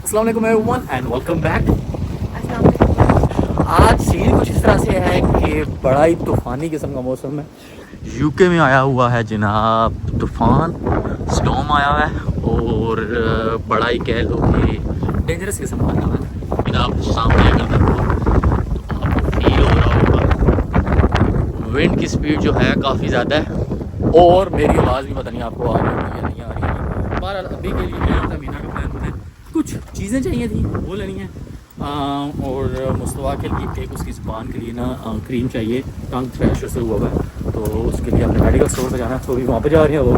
अस्सलाम वालेकुम everyone and welcome back. आज सीन कुछ इस तरह से है कि बड़ा ही तूफ़ानी किस्म का मौसम है। यूके में आया हुआ है जनाब तूफ़ान, स्टॉर्म आया हुआ है और बड़ा ही कह लो कि डेंजरस किस्म का आया हुआ है। जनाब सामने अगर देखो तो आपको फील हो रहा होगा विंड की स्पीड जो है काफ़ी ज़्यादा है और मेरी आवाज़ भी पता नहीं आपको आ रही है या नहीं आ रही है। बहरहाल अभी के लिए मेरा मीना का प्लान है, कुछ चीज़ें चाहिए थी वो लेनी है और मुस्तफ़ा के लिए एक उसकी ज़ुबान के लिए ना क्रीम चाहिए, टंग थ्रेशर से हुआ है तो उसके लिए हमने मेडिकल स्टोर पर जाना है। तो अभी वहाँ पर जा रहे हैं। वो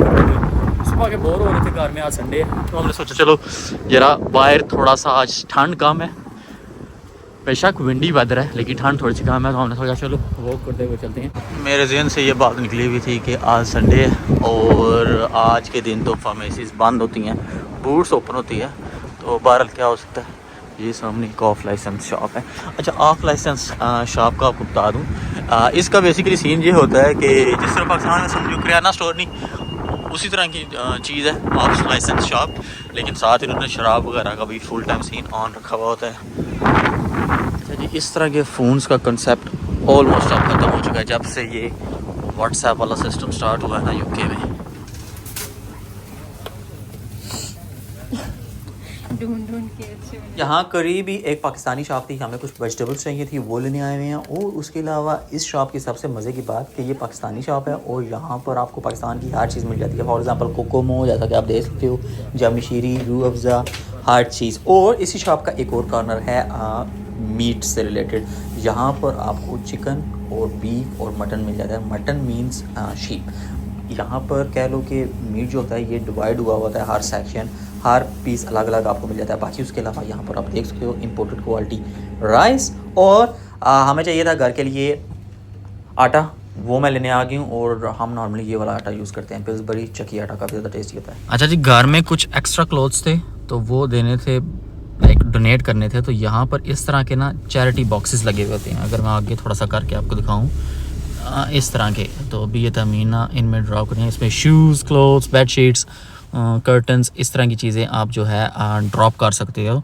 सुबह के बोर हो रहे थे घर में, आज संडे है तो हमने सोचा चलो ज़रा बाहर थोड़ा सा आज ठंड कम है, बेशक विंडी वेदर है लेकिन ठंड थोड़ी सी कम है तो हमने सोचा चलो वॉक करते हुए चलते हैं। मेरे जहन से ये बात निकली हुई थी कि आज संडे है और आज के दिन तो फार्मेसीज़ बंद होती हैं, बूट्स ओपन होती है, तो बहरहाल क्या हो सकता है। ये सामने एक ऑफ लाइसेंस शॉप है। अच्छा, ऑफ लाइसेंस शॉप का आपको बता दूँ, इसका बेसिकली सीन ये होता है कि जिस तरह पाकिस्तान में समझो किराना स्टोर नहीं, उसी तरह की चीज़ है ऑफ लाइसेंस शॉप, लेकिन साथ इन्होंने शराब वगैरह का भी फुल टाइम सीन ऑन रखा हुआ होता है। अच्छा जी, इस तरह के फ़ोन्स का कंसेप्ट ऑलमोस्ट अब ख़त्म हो चुका है जब से ये व्हाट्सएप वाला सिस्टम स्टार्ट हुआ है ना यूके में। ढूंढ के अच्छे यहाँ करीब ही एक पाकिस्तानी शॉप थी, हमें कुछ वेजिटेबल्स चाहिए थी वो लेने आए हुए हैं। और उसके अलावा इस शॉप की सबसे मज़े की बात कि ये पाकिस्तानी शॉप है और यहाँ पर आपको पाकिस्तान की हर चीज़ मिल जाती है। फॉर एग्जांपल कोकोमो, जैसा कि आप देख सकते हो, जामशीरी, रूह अफ़ज़ा, हर चीज़। और इसी शॉप का एक और कॉर्नर है मीट से रिलेटेड, यहाँ पर आपको चिकन और बीफ और मटन मिल जाता है। Mutton means sheep. यहाँ पर कह लो कि मीट जो होता है ये डिवाइड हुआ होता है, हर सेक्शन हर पीस अलग अलग आपको मिल जाता है। बाकी उसके अलावा यहाँ पर आप देख सकते हो इम्पोर्टेड क्वालिटी राइस और हमें चाहिए था घर के लिए आटा, वो मैं लेने आ गई हूँ। और हम नॉर्मली ये वाला आटा यूज़ करते हैं, पिल्सबरी चक्की आटा, काफ़ी ज़्यादा टेस्टी होता है। अच्छा जी, घर में कुछ एक्स्ट्रा क्लोथ्स थे तो वो देने थे, लाइक डोनेट करने थे, तो यहाँ पर इस तरह के ना चैरिटी बॉक्सेस लगे हुए होते हैं। अगर मैं आगे थोड़ा सा करके आपको दिखाऊँ इस तरह के, तो अभी ये तमीना इनमें ड्रॉ करें। इसमें shoes, clothes, bed sheets, curtains, इस तरह की चीज़ें आप जो है ड्रॉप कर सकते हो।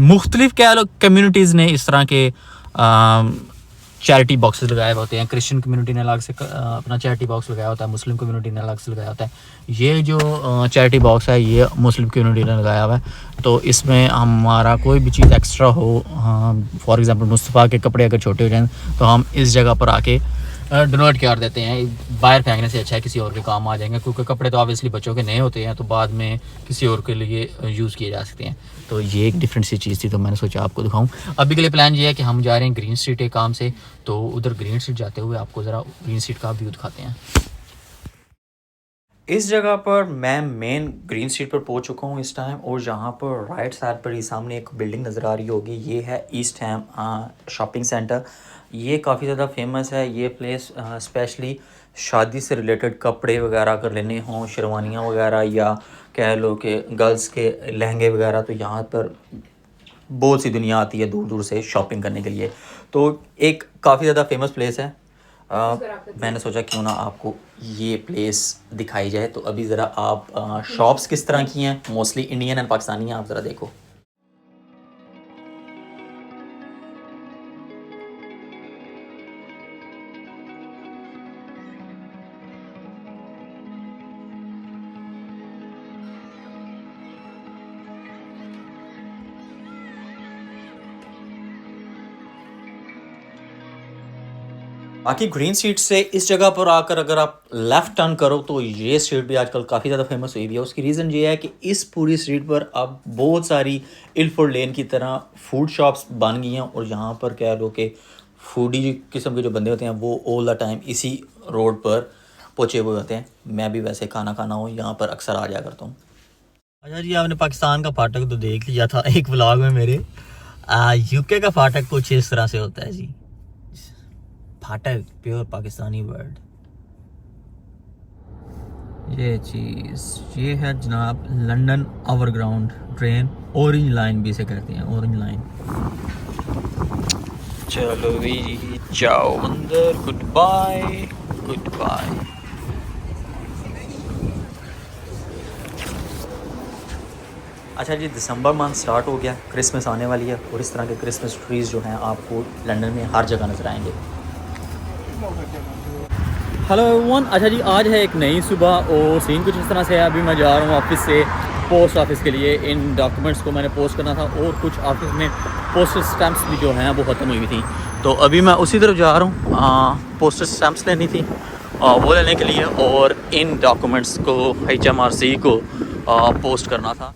मुख्तलिफ क्या लोग कम्युनिटीज़ ने इस तरह के चैरिटी बॉक्सेस लगाए होते हैं। क्रिश्चियन कम्युनिटी ने अलग से अपना चैरिटी बॉक्स लगाया होता है, मुस्लिम कम्युनिटी ने अलग से लगाया होता है। ये जो चैरिटी बॉक्स है ये मुस्लिम कम्युनिटी ने लगाया हुआ है, तो इसमें हमारा कोई भी चीज़ एक्स्ट्रा हो, फॉर एग्जांपल मुस्तफ़ा के कपड़े अगर छोटे हो जाएँ तो हम इस जगह पर आके डोनेट कर देते हैं। बाहर फेंकने से अच्छा है किसी और के काम आ जाएंगे, क्योंकि कपड़े तो ऑब्वियसली बच्चों के नए होते हैं तो बाद में किसी और के लिए यूज़ किए जा सकते हैं। तो ये एक डिफरेंट सी चीज़ थी तो मैंने सोचा आपको दिखाऊं। अभी के लिए प्लान ये है कि हम जा रहे हैं ग्रीन स्ट्रीट एक काम से, तो उधर ग्रीन स्ट्रीट जाते हुए आपको ज़रा ग्रीन स्ट्रीट का व्यू दिखाते हैं। इस जगह पर मैं मेन ग्रीन स्ट्रीट पर पहुंच चुका हूं इस टाइम, और यहाँ पर राइट साइड पर ही सामने एक बिल्डिंग नज़र आ रही होगी, ये है ईस्ट हैम शॉपिंग सेंटर। ये काफ़ी ज़्यादा फेमस है ये प्लेस, स्पेशली शादी से रिलेटेड कपड़े वगैरह अगर लेने हों, शेरवानियाँ वगैरह, या कह लो कि गर्ल्स के लहंगे वगैरह, तो यहाँ पर बहुत सी दुनिया आती है दूर दूर से शॉपिंग करने के लिए। तो एक काफ़ी ज़्यादा फेमस प्लेस है। मैंने सोचा क्यों ना आपको ये प्लेस दिखाई जाए। तो अभी ज़रा आप शॉप्स किस तरह की हैं, मोस्टली इंडियन एंड पाकिस्तानी हैं, आप ज़रा देखो। बाकी ग्रीन स्ट्रीट से इस जगह पर आकर अगर आप लेफ़्ट टर्न करो तो ये स्ट्रीट भी आजकल काफ़ी ज़्यादा फेमस हुई हुई है। उसकी रीज़न ये है कि इस पूरी स्ट्रीट पर अब बहुत सारी इल्फोर्ड लेन की तरह फूड शॉप्स बन गई हैं, और यहाँ पर कह लो कि फूडी किस्म के जो बंदे होते हैं वो ऑल द टाइम इसी रोड पर पहुँचे हुए होते हैं। मैं भी वैसे खाना खाना हो यहाँ पर अक्सर आ जाया करता हूँ। अच्छा जी, आपने पाकिस्तान का फाटक तो देख लिया था एक व्लॉग में मेरे। यूके का फाटक कुछ इस तरह से होता है जी, फाटक प्योर पाकिस्तानी वर्ड। ये चीज़ ये है जनाब London overground train, orange line भी इसे कहते हैं, ऑरेंज लाइन। चलो भी जाओ अंदर, गुड बाय गुड बाय। अच्छा जी, दिसंबर मंथ स्टार्ट हो गया, क्रिसमस आने वाली है और इस तरह के क्रिसमस ट्रीज़ जो हैं आपको लंदन में हर जगह नज़र आएंगे। हेलो एवरीवन, अच्छा जी आज है एक नई सुबह और सीन कुछ इस तरह से है। अभी मैं जा रहा हूँ ऑफिस से पोस्ट ऑफिस के लिए। इन डॉक्यूमेंट्स को मैंने पोस्ट करना था और कुछ ऑफिस में पोस्टल स्टैम्प्स भी जो हैं वो ख़त्म हुई थी, तो अभी मैं उसी तरफ जा रहा हूँ। पोस्टल स्टैम्प्स लेनी थी वो लेने के लिए और इन डॉक्यूमेंट्स को HMRC को पोस्ट करना था।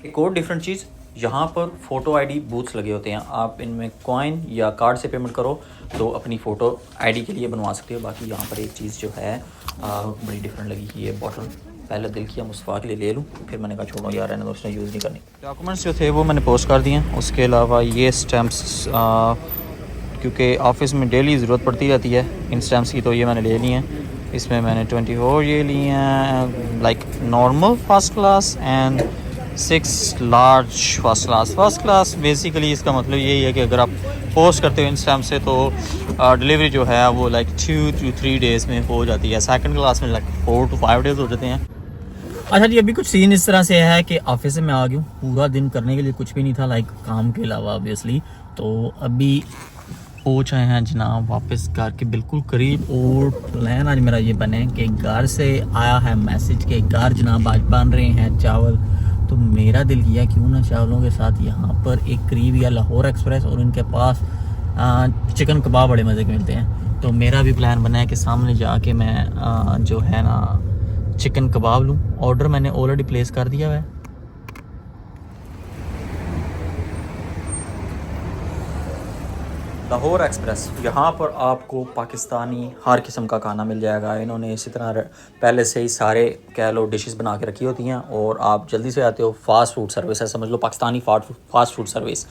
एक और डिफरेंट चीज़, यहाँ पर फ़ोटो आईडी बूथ्स लगे होते हैं। आप इनमें कॉइन या कार्ड से पेमेंट करो तो अपनी फ़ोटो आईडी के लिए बनवा सकते हो। बाकी यहाँ पर एक चीज़ जो है बड़ी डिफरेंट लगी कि ये बॉटल पहले दिल किया मुस्तफ़ा के लिए ले लूँ, फिर मैंने कहा छोड़ो यार, रहने दो, उसने यूज़ नहीं करनी। डॉक्यूमेंट्स जो थे वो मैंने पोस्ट कर दिए। उसके अलावा ये स्टैम्प्स क्योंकि ऑफिस में डेली ज़रूरत पड़ती रहती है इन स्टैम्प्स की, तो ये मैंने ले लिए हैं। इसमें मैंने 24 ये लिए हैं, like normal first class and 6 large first class. Basically इसका मतलब यही है कि अगर आप पोस्ट करते हो इन स्टैम्प से तो डिलीवरी जो है वो लाइक 2 to 3 डेज़ में हो जाती है। सेकंड क्लास में लाइक 4 to 5 डेज़ हो जाते हैं। अच्छा जी, अभी कुछ सीन इस तरह से है कि ऑफिस से मैं आ गया हूँ। पूरा दिन करने के लिए कुछ भी नहीं था, लाइक काम के अलावा ऑब्वियसली। तो अभी पहुँच आए हैं जनाब वापस घर के बिल्कुल करीब और प्लान आज मेरा ये बने कि घर से आया है मैसेज के घर जनाब आज बन रहे हैं चावल। तो मेरा दिल किया क्यों ना चावलों के साथ यहाँ पर एक करीब या लाहौर एक्सप्रेस और इनके पास चिकन कबाब बड़े मज़े के मिलते हैं। तो मेरा भी प्लान बना है कि सामने जाके मैं जो है ना चिकन कबाब लूँ। ऑर्डर मैंने ऑलरेडी प्लेस कर दिया है। लाहौर एक्सप्रेस, यहाँ पर आपको पाकिस्तानी हर किस्म का खाना मिल जाएगा। इन्होंने इसी तरह पहले से ही सारे कह लो डिशेस बना के रखी होती हैं और आप जल्दी से आते हो। फ़ास्ट फूड सर्विस है, समझ लो पाकिस्तानी फ़ास्ट फूड सर्विस।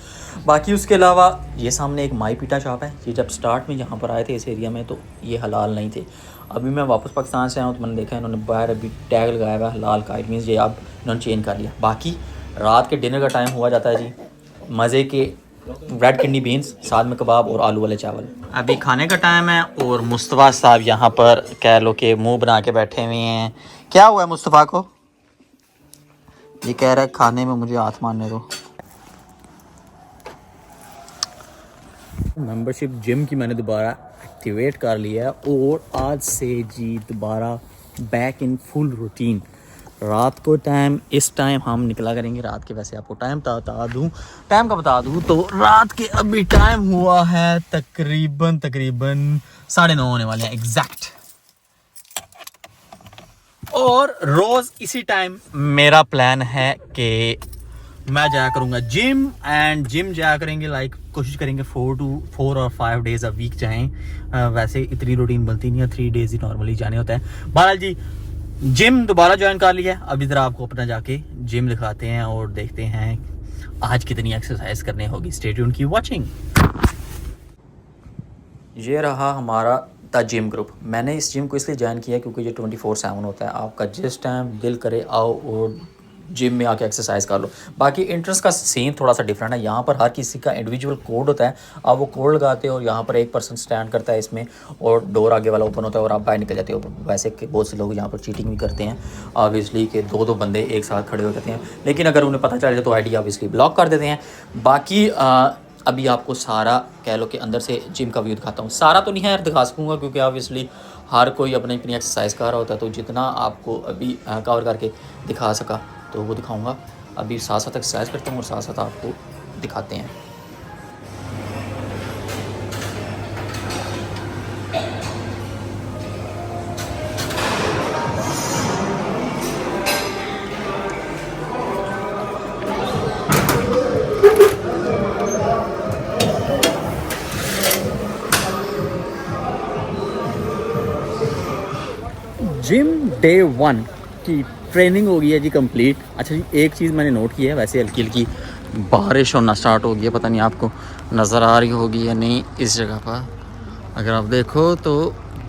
बाकी उसके अलावा ये सामने एक माई पीटा शॉप है। ये जब स्टार्ट में यहाँ पर आए थे इस एरिया में तो ये हलाल नहीं थे। अभी मैं वापस पाकिस्तान से आया हूँ तो मैंने देखा इन्होंने बाहर अभी टैग लगाया हुआ है हलाल का। इट मीन्स ये अब इन्होंने चेंज कर लिया। बाकी रात के डिनर का टाइम हुआ जाता है जी, मज़े के रेड किडनी बीन्स, साथ में कबाब और आलू वाले चावल। अभी खाने का टाइम है और मुस्तफ़ा साहब यहाँ पर कह लो कि मुंह बना के बैठे हुए हैं। क्या हुआ है मुस्तफ़ा को? ये कह रहा है खाने में मुझे हाथ मारने दो। मेंबरशिप जिम की मैंने दोबारा एक्टिवेट कर लिया है और आज से जी दोबारा बैक इन फुल रूटीन। रात को इस टाइम हम निकला करेंगे रात के। वैसे आपको टाइम का बता दूं तो रात के अभी टाइम हुआ है तकरीबन 9:30 होने वाले हैं एग्जैक्ट। और रोज़ इसी टाइम मेरा प्लान है कि मैं जाया करूँगा जिम जाया करेंगे। लाइक कोशिश करेंगे 4 और 5 डेज़ अ वीक जाएँ। वैसे इतनी रूटीन बनती नहीं है, 3 डेज़ ही नॉर्मली जाने होता है। बहरहाल जी जिम दोबारा ज्वाइन कर लिया है। अभी ज़रा आपको अपना जाके जिम दिखाते हैं और देखते हैं आज कितनी एक्सरसाइज करनी होगी। Stay tuned, keep watching. ये रहा हमारा द जिम ग्रुप। मैंने इस जिम को इसलिए ज्वाइन किया क्योंकि ये 24/7 होता है। आपका जिस टाइम दिल करे आओ और जिम में आके एक्सरसाइज कर लो। बाकी इंट्रेंस का सीन थोड़ा सा डिफरेंट है। यहाँ पर हर किसी का इंडिविजुअल कोड होता है। आप वो कोड लगाते हो और यहाँ पर एक पर्सन स्टैंड करता है इसमें और डोर आगे वाला ओपन होता है और आप बाहर निकल जाते हो। वैसे कि बहुत से लोग यहाँ पर चीटिंग भी करते हैं ऑब्वियसली कि 2 बंदे एक साथ खड़े हो जाते हैं, लेकिन अगर उन्हें पता चल जाए तो आईडी ऑब्वियसली ब्लॉक कर देते हैं। बाकी अभी आपको सारा कह लो कि अंदर से जिम का व्यू दिखाता हूँ। सारा तो नहीं है यार दिखा सकूँगा क्योंकि ऑब्वियसली हर कोई अपनी एक्सरसाइज कर रहा होता है, तो जितना आपको अभी कवर करके दिखा सका तो वो दिखाऊंगा। अभी साथ साथ एक्सरसाइज करते हैं और साथ साथ आपको दिखाते हैं। जिम डे 1 की ट्रेनिंग हो गई है जी कंप्लीट। अच्छा जी एक चीज़ मैंने नोट की है, वैसे हल्की हल्की बारिश होना स्टार्ट हो गई है। पता नहीं आपको नज़र आ रही होगी या नहीं। इस जगह पर अगर आप देखो तो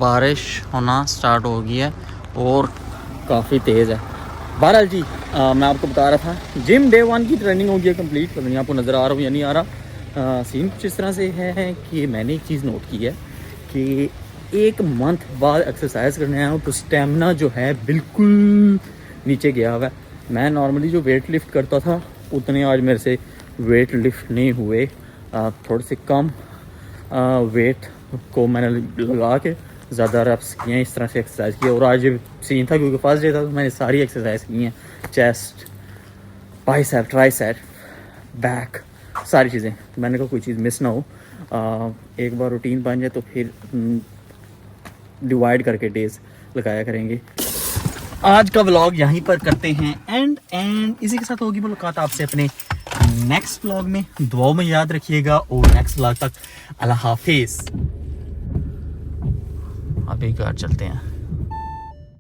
बारिश होना स्टार्ट हो गई है और काफ़ी तेज़ है। बहरहाल जी मैं आपको बता रहा था जिम डे 1 की ट्रेनिंग हो गई है कंप्लीट। पता नहीं आपको नज़र आ रहा हूँ या नहीं आ रहा। सीन कुछ इस तरह से है कि मैंने एक चीज़ नोट की है कि 1 मंथ बाद एक्सरसाइज करने आया हूँ तो स्टेमिना जो है बिल्कुल नीचे गया हुआ है। मैं नॉर्मली जो वेट लिफ्ट करता था उतने आज मेरे से वेट लिफ्ट नहीं हुए। थोड़े से कम वेट को मैंने लगा के ज़्यादा रेप्स किए हैं, इस तरह से एक्सरसाइज किया। और आज सीन था क्योंकि फर्स्ट डे था तो मैंने सारी एक्सरसाइज की हैं, चेस्ट, बाइसेप, ट्राइसेप, बैक, सारी चीज़ें। मैंने कहा कोई चीज़ मिस ना हो। एक बार रूटीन बन जाए तो फिर डिवाइड करके डेज लगाया करेंगे। आज का व्लॉग यहीं पर करते हैं एंड इसी के साथ होगी मुलाकात आपसे अपने नेक्स्ट व्लॉग में। दुआओं में याद रखिएगा और नेक्स्ट व्लॉग तक अल्लाह हाफिज। अभी घर चलते हैं।